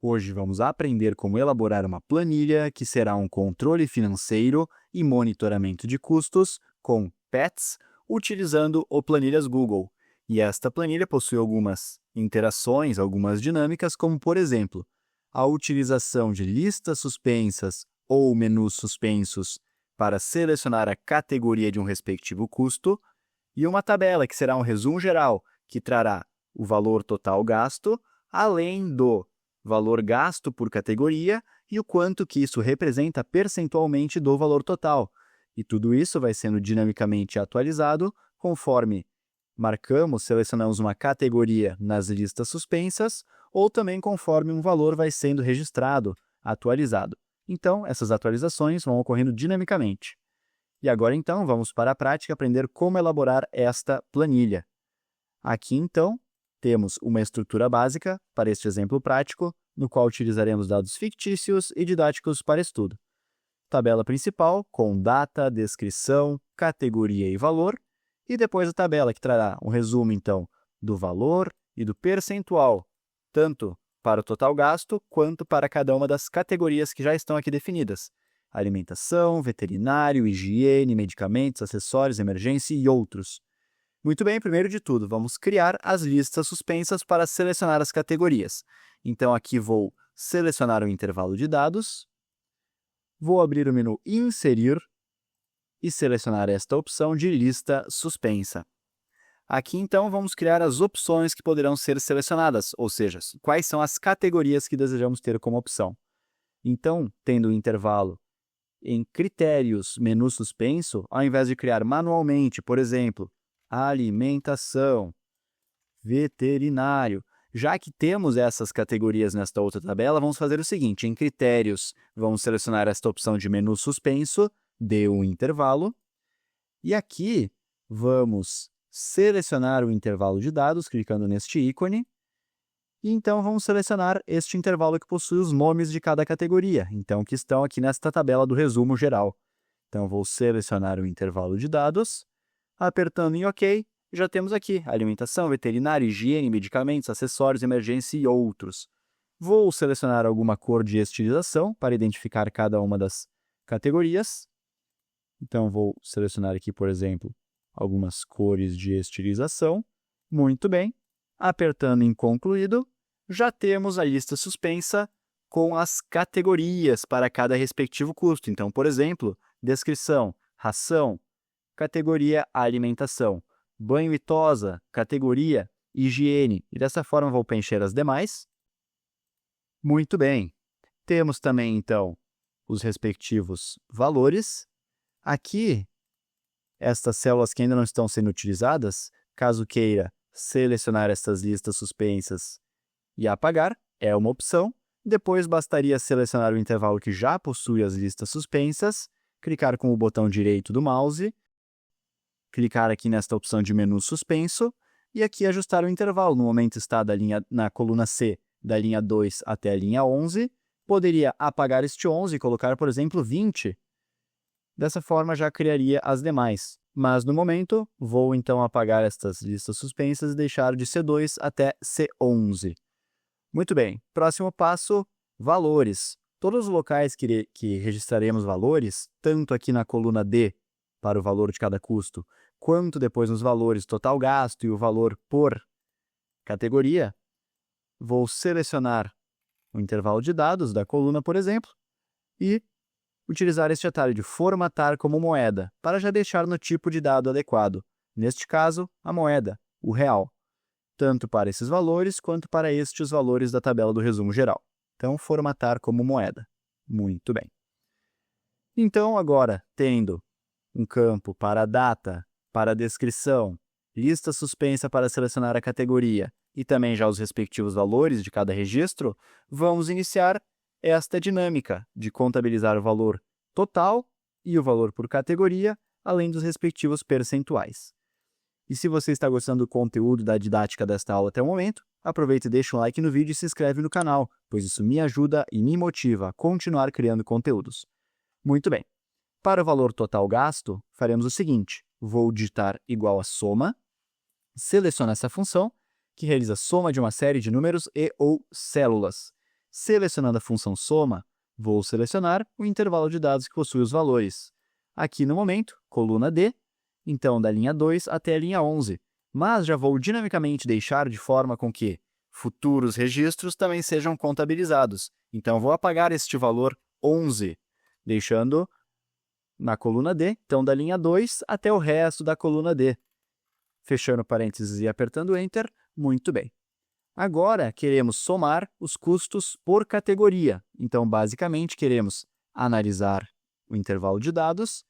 Hoje vamos aprender como elaborar uma planilha que será um controle financeiro e monitoramento de custos com PETs, utilizando o Planilhas Google. E esta planilha possui algumas interações, algumas dinâmicas, como por exemplo, a utilização de listas suspensas ou menus suspensos para selecionar a categoria de um respectivo custo, e uma tabela que será um resumo geral, que trará o valor total gasto, além do valor gasto por categoria e o quanto que isso representa percentualmente do valor total. E tudo isso vai sendo dinamicamente atualizado conforme selecionamos uma categoria nas listas suspensas ou também conforme um valor vai sendo registrado, atualizado. Então, essas atualizações vão ocorrendo dinamicamente. E agora, então, vamos para a prática aprender como elaborar esta planilha. Aqui, então, temos uma estrutura básica para este exemplo prático, no qual utilizaremos dados fictícios e didáticos para estudo. Tabela principal com data, descrição, categoria e valor, e depois a tabela que trará um resumo, então, do valor e do percentual, tanto para o total gasto quanto para cada uma das categorias que já estão aqui definidas: alimentação, veterinário, higiene, medicamentos, acessórios, emergência e outros. Muito bem, primeiro de tudo, vamos criar as listas suspensas para selecionar as categorias. Então, aqui vou selecionar o intervalo de dados, vou abrir o menu Inserir e selecionar esta opção de lista suspensa. Aqui, então, vamos criar as opções que poderão ser selecionadas, ou seja, quais são as categorias que desejamos ter como opção. Então, tendo o intervalo em Critérios, Menu Suspenso, ao invés de criar manualmente, por exemplo, alimentação, veterinário. Já que temos essas categorias nesta outra tabela, vamos fazer o seguinte: em Critérios, vamos selecionar esta opção de menu suspenso, dê um intervalo, e aqui vamos selecionar o intervalo de dados, clicando neste ícone, e então vamos selecionar este intervalo que possui os nomes de cada categoria, então que estão aqui nesta tabela do resumo geral. Então, vou selecionar o intervalo de dados, apertando em OK, já temos aqui alimentação, veterinário, higiene, medicamentos, acessórios, emergência e outros. Vou selecionar alguma cor de estilização para identificar cada uma das categorias. Então, vou selecionar aqui, por exemplo, algumas cores de estilização. Muito bem. Apertando em Concluído, já temos a lista suspensa com as categorias para cada respectivo custo. Então, por exemplo, descrição, ração, categoria alimentação, banho e tosa, categoria higiene, e dessa forma vou preencher as demais. Muito bem. Temos também, então, os respectivos valores. Aqui, estas células que ainda não estão sendo utilizadas, caso queira selecionar estas listas suspensas e apagar, é uma opção. Depois, bastaria selecionar o intervalo que já possui as listas suspensas, clicar com o botão direito do mouse, clicar aqui nesta opção de menu suspenso e aqui ajustar o intervalo. No momento está na coluna C, da linha 2 até a linha 11. Poderia apagar este 11 e colocar, por exemplo, 20. Dessa forma, já criaria as demais. Mas, no momento, vou então apagar estas listas suspensas e deixar de C2 até C11. Muito bem. Próximo passo, valores. Todos os locais que registraremos valores, tanto aqui na coluna D, para o valor de cada custo, quanto depois nos valores total gasto e o valor por categoria, vou selecionar o intervalo de dados da coluna, por exemplo, e utilizar este atalho de formatar como moeda, para já deixar no tipo de dado adequado. Neste caso, a moeda, o real, tanto para esses valores quanto para estes valores da tabela do resumo geral. Então, formatar como moeda. Muito bem. Então, agora, tendo um campo para a data, para a descrição, lista suspensa para selecionar a categoria e também já os respectivos valores de cada registro, vamos iniciar esta dinâmica de contabilizar o valor total e o valor por categoria, além dos respectivos percentuais. E se você está gostando do conteúdo da didática desta aula até o momento, aproveita e deixa um like no vídeo e se inscreve no canal, pois isso me ajuda e me motiva a continuar criando conteúdos. Muito bem. Para o valor total gasto, faremos o seguinte: vou digitar igual a soma, seleciono essa função, que realiza a soma de uma série de números e ou células. Selecionando a função soma, vou selecionar o intervalo de dados que possui os valores. Aqui no momento, coluna D, então da linha 2 até a linha 11, mas já vou dinamicamente deixar de forma com que futuros registros também sejam contabilizados. Então, vou apagar este valor 11, deixando na coluna D, então da linha 2 até o resto da coluna D. Fechando parênteses e apertando Enter, muito bem. Agora, queremos somar os custos por categoria. Então, basicamente, queremos analisar o intervalo de dados.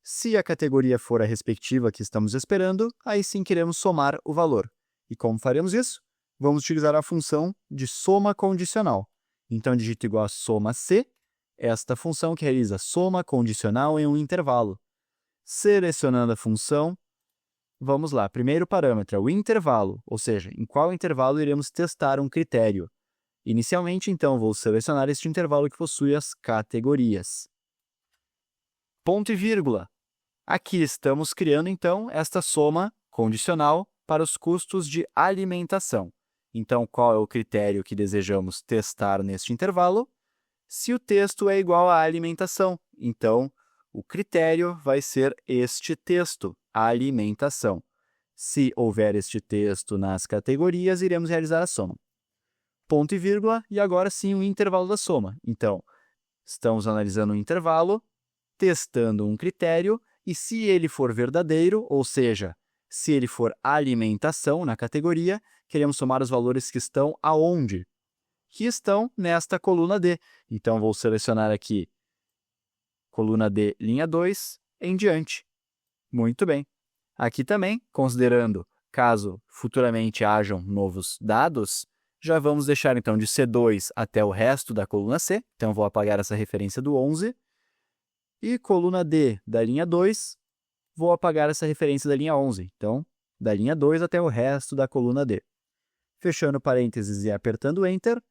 Se a categoria for a respectiva que estamos esperando, aí sim queremos somar o valor. E como faremos isso? Vamos utilizar a função de soma condicional. Então, digito igual a soma C, esta função que realiza soma condicional em um intervalo. Selecionando a função, vamos lá, primeiro parâmetro é o intervalo, ou seja, em qual intervalo iremos testar um critério. Inicialmente, então, vou selecionar este intervalo que possui as categorias. Ponto e vírgula. Aqui estamos criando, então, esta soma condicional para os custos de alimentação. Então, qual é o critério que desejamos testar neste intervalo? Se o texto é igual à alimentação, então, o critério vai ser este texto, alimentação. Se houver este texto nas categorias, iremos realizar a soma. Ponto e vírgula, e agora sim o intervalo da soma. Então, estamos analisando um intervalo, testando um critério, e se ele for verdadeiro, ou seja, se ele for alimentação na categoria, queremos somar os valores que estão aonde? Que estão nesta coluna D. Então, vou selecionar aqui coluna D, linha 2, em diante. Muito bem. Aqui também, considerando caso futuramente hajam novos dados, já vamos deixar então de C2 até o resto da coluna C. Então, vou apagar essa referência do 11. E coluna D da linha 2, vou apagar essa referência da linha 11. Então, da linha 2 até o resto da coluna D. Fechando parênteses e apertando Enter,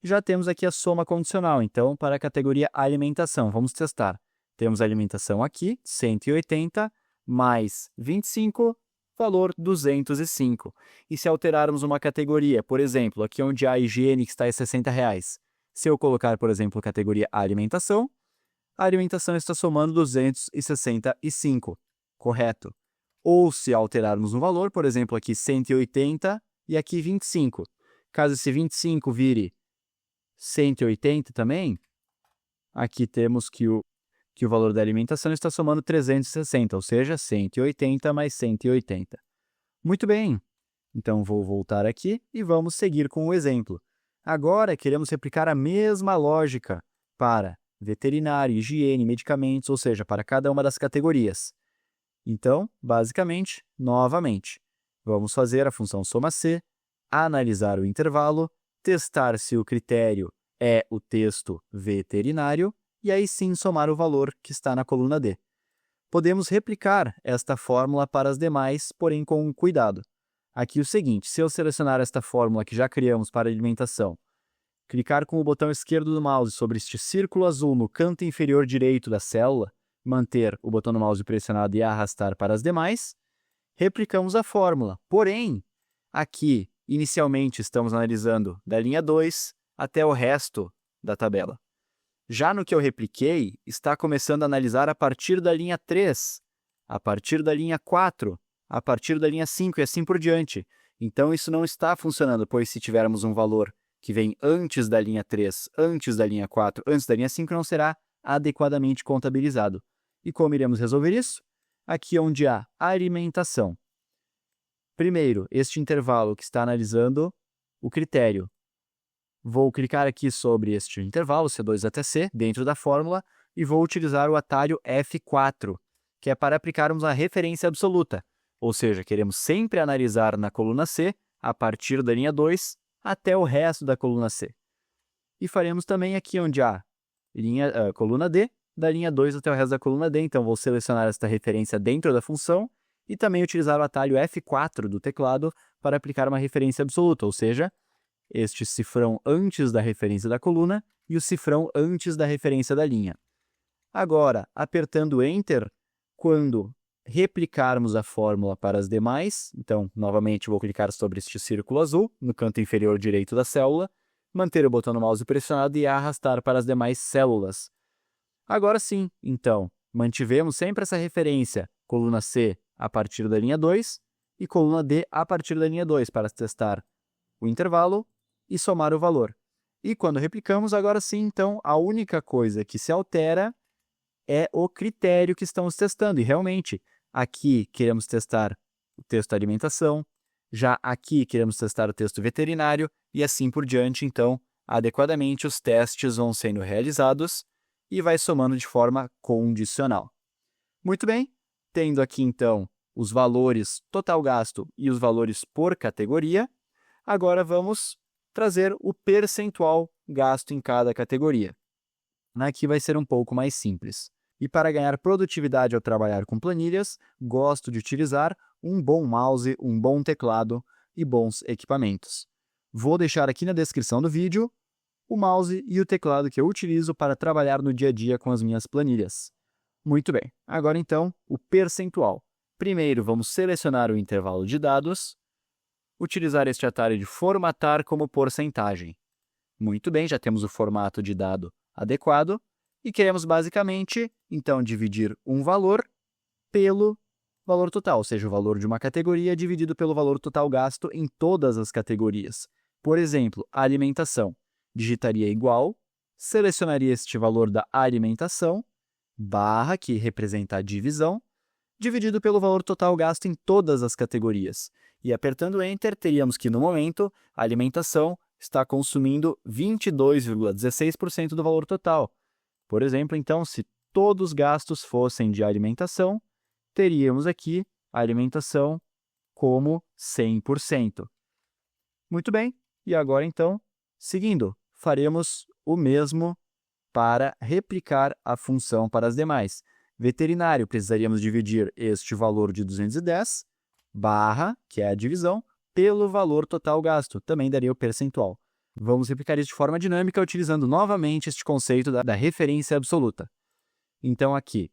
já temos aqui a soma condicional. Então, para a categoria alimentação, vamos testar. Temos a alimentação aqui, 180, mais 25, valor 205. E se alterarmos uma categoria, por exemplo, aqui onde a higiene que está a R$60, se eu colocar, por exemplo, categoria alimentação, a alimentação está somando 265, correto? Ou se alterarmos um valor, por exemplo, aqui 180 e aqui 25. Caso esse 25 vire 180 também, aqui temos que o valor da alimentação está somando 360, ou seja, 180 mais 180. Muito bem, então vou voltar aqui e vamos seguir com o exemplo. Agora, queremos replicar a mesma lógica para veterinário, higiene, medicamentos, ou seja, para cada uma das categorias. Então, basicamente, novamente, vamos fazer a função soma C, analisar o intervalo, testar se o critério é o texto veterinário e aí sim somar o valor que está na coluna D. Podemos replicar esta fórmula para as demais, porém com cuidado. Aqui o seguinte, se eu selecionar esta fórmula que já criamos para a alimentação, clicar com o botão esquerdo do mouse sobre este círculo azul no canto inferior direito da célula, manter o botão do mouse pressionado e arrastar para as demais, replicamos a fórmula. Porém, aqui, inicialmente, estamos analisando da linha 2 até o resto da tabela. Já no que eu repliquei, está começando a analisar a partir da linha 3, a partir da linha 4, a partir da linha 5 e assim por diante. Então, isso não está funcionando, pois se tivermos um valor que vem antes da linha 3, antes da linha 4, antes da linha 5, não será adequadamente contabilizado. E como iremos resolver isso? Aqui onde há alimentação. Primeiro, este intervalo que está analisando o critério. Vou clicar aqui sobre este intervalo, C2 até C, dentro da fórmula, e vou utilizar o atalho F4, que é para aplicarmos a referência absoluta. Ou seja, queremos sempre analisar na coluna C, a partir da linha 2, até o resto da coluna C. E faremos também aqui onde há coluna D, da linha 2 até o resto da coluna D. Então, vou selecionar esta referência dentro da função e também utilizar o atalho F4 do teclado para aplicar uma referência absoluta, ou seja, este cifrão antes da referência da coluna e o cifrão antes da referência da linha. Agora, apertando Enter, quando replicarmos a fórmula para as demais, então, novamente, vou clicar sobre este círculo azul, no canto inferior direito da célula, manter o botão do mouse pressionado e arrastar para as demais células. Agora sim, então, mantivemos sempre essa referência, coluna C a partir da linha 2 e coluna D a partir da linha 2 para testar o intervalo e somar o valor. E quando replicamos, agora sim, então, a única coisa que se altera é o critério que estamos testando. E realmente, aqui queremos testar o texto alimentação, já aqui queremos testar o texto veterinário e assim por diante. Então, adequadamente, os testes vão sendo realizados e vai somando de forma condicional. Muito bem, tendo aqui, então, os valores total gasto e os valores por categoria, agora vamos trazer o percentual gasto em cada categoria. Aqui vai ser um pouco mais simples. E para ganhar produtividade ao trabalhar com planilhas, gosto de utilizar um bom mouse, um bom teclado e bons equipamentos. Vou deixar aqui na descrição do vídeo o mouse e o teclado que eu utilizo para trabalhar no dia a dia com as minhas planilhas. Muito bem, agora então o percentual. Primeiro vamos selecionar o intervalo de dados, utilizar este atalho de formatar como porcentagem. Muito bem, já temos o formato de dado adequado e queremos basicamente, então, dividir um valor pelo valor total, ou seja, o valor de uma categoria dividido pelo valor total gasto em todas as categorias. Por exemplo, a alimentação. Digitaria igual, selecionaria este valor da alimentação, barra, que representa a divisão, dividido pelo valor total gasto em todas as categorias. E apertando Enter, teríamos que, no momento, a alimentação está consumindo 22,16% do valor total. Por exemplo, então, se todos os gastos fossem de alimentação, teríamos aqui a alimentação como 100%. Muito bem, e agora, então, seguindo, faremos o mesmo para replicar a função para as demais. Veterinário, precisaríamos dividir este valor de 210, barra, que é a divisão, pelo valor total gasto, também daria o percentual. Vamos replicar isso de forma dinâmica, utilizando novamente este conceito da referência absoluta. Então, aqui,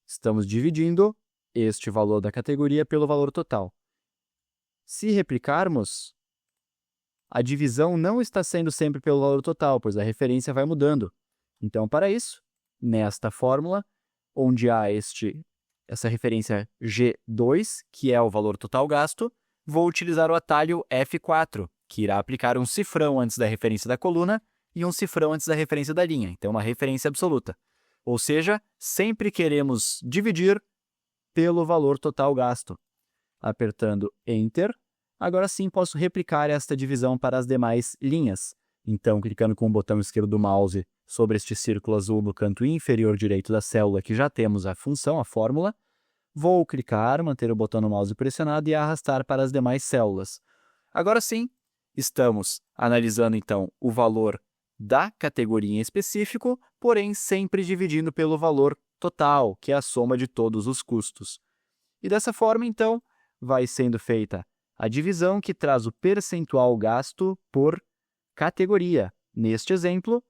estamos dividindo este valor da categoria pelo valor total. Se replicarmos, a divisão não está sendo sempre pelo valor total, pois a referência vai mudando. Então, para isso, nesta fórmula, onde há essa referência G2, que é o valor total gasto, vou utilizar o atalho F4, que irá aplicar um cifrão antes da referência da coluna e um cifrão antes da referência da linha, então uma referência absoluta. Ou seja, sempre queremos dividir pelo valor total gasto. Apertando Enter, agora sim posso replicar esta divisão para as demais linhas. Então, clicando com o botão esquerdo do mouse sobre este círculo azul no canto inferior direito da célula que já temos a função, a fórmula, vou clicar, manter o botão no mouse pressionado e arrastar para as demais células. Agora sim, estamos analisando, então, o valor da categoria em específico, porém sempre dividindo pelo valor total, que é a soma de todos os custos. E dessa forma, então, vai sendo feita a divisão que traz o percentual gasto por categoria. Neste exemplo,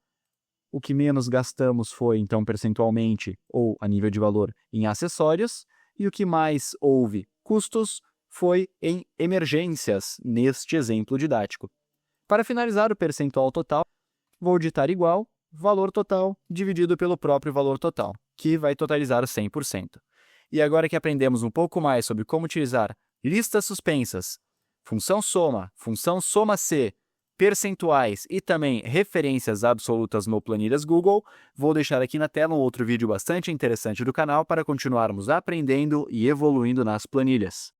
o que menos gastamos foi, então, percentualmente ou a nível de valor em acessórios, e o que mais houve custos foi em emergências, neste exemplo didático. Para finalizar o percentual total, vou digitar igual, valor total dividido pelo próprio valor total, que vai totalizar 100%. E agora que aprendemos um pouco mais sobre como utilizar listas suspensas, função soma-C, percentuais e também referências absolutas no Planilhas Google, vou deixar aqui na tela um outro vídeo bastante interessante do canal para continuarmos aprendendo e evoluindo nas planilhas.